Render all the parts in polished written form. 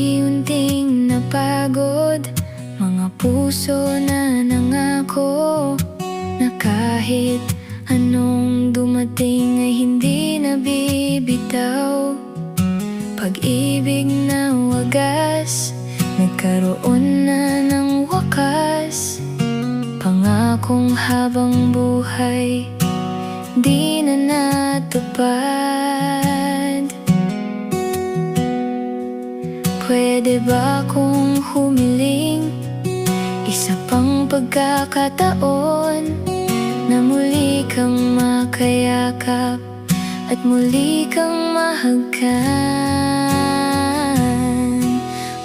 Unti-unting napagod, mga puso na nangako na kahit anong dumating ay hindi nabibitaw. Pag-ibig na wagas, nagkaroon na ng wakas. Pangakong habang buhay, di na natupad. Pwede ba kung humiling isa pang pagkakataon na muli kang makayakap at muli kang mahagkan?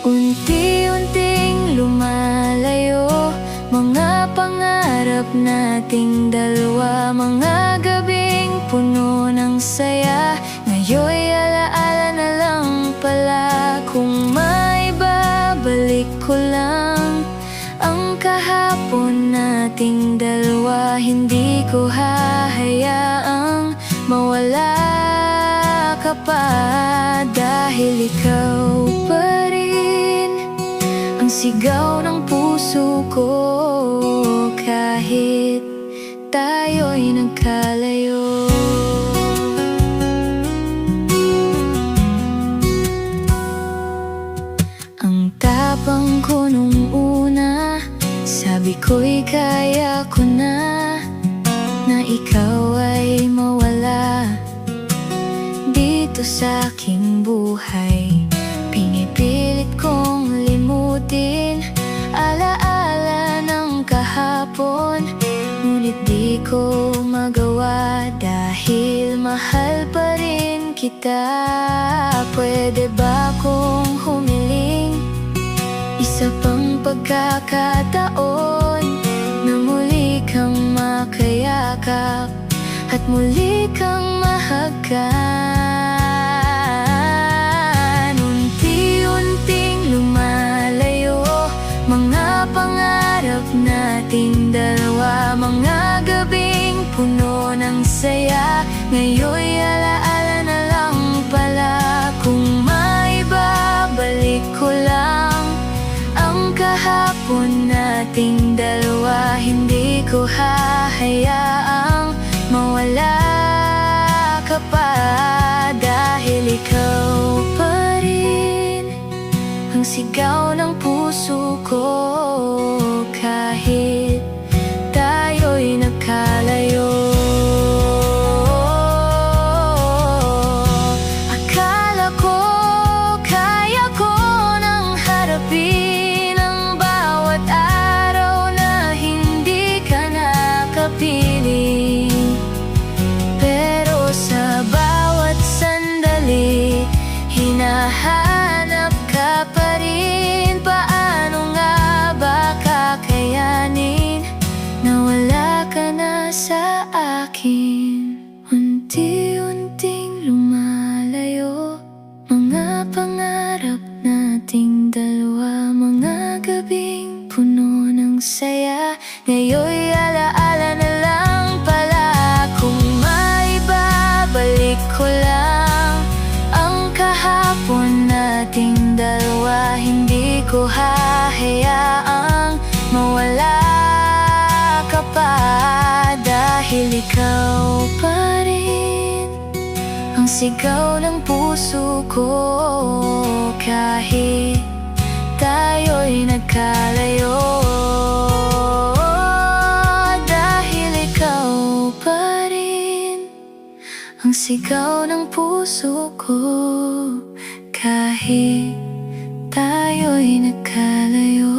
Unti-unting lumalayo mga pangarap nating dalawa, mga gabing puno ng saya. Ngayon'y alaala na lang pala. Kung maibabalik ko lang ang kahapon nating dalawa, hindi ko hahayaang mawala ka pa. Dahil ikaw pa rin ang sigaw ng puso ko, kahit tayo'y nagkalayo. Ang tapang ko nung una, sabi ko'y kaya ko na ikaw ay mawala dito sa aking buhay. Pinipilit kong limutin alaala ng kahapon, ngunit di ko magawa dahil mahal pa rin kita. Pwede ba kung humiling isa pang pagkakataon na muli kang makayakap at muli kang mahagkan? Unti-unting lumalayo mga pangarap nating dalawa, mga gabing puno ng saya. Ngayon'y alaala na lang pala. Kung maibabalik ko lang ang kahapon nating dalawa, hindi ko hahayaang mawala ka pa. Dahil ikaw pa rin ang sigaw ng puso ko, kahit tayo'y nagkalayo. Akala ko kaya ko nang harapin ang bawat araw na hindi ka nakapiling, pero sa bawat sandali hinahanap ka pa rin. Paano nga ba kakayanin na wala ka na sa akin? Unti-unting lumalayo mga pangarap nating dalawa, mga gabing puno ng saya. Ngayon'y alaala na lang pala. Kung maibabalik ko lang ang kahapon nating dalawa, hindi ko hahayaang mawala ka pa. Dahil ikaw pa rin ang sigaw ng puso ko, kahit tayo'y nagkalayo. Dahil ikaw pa rin ang sigaw ng puso ko, kahit tayo'y nagkalayo.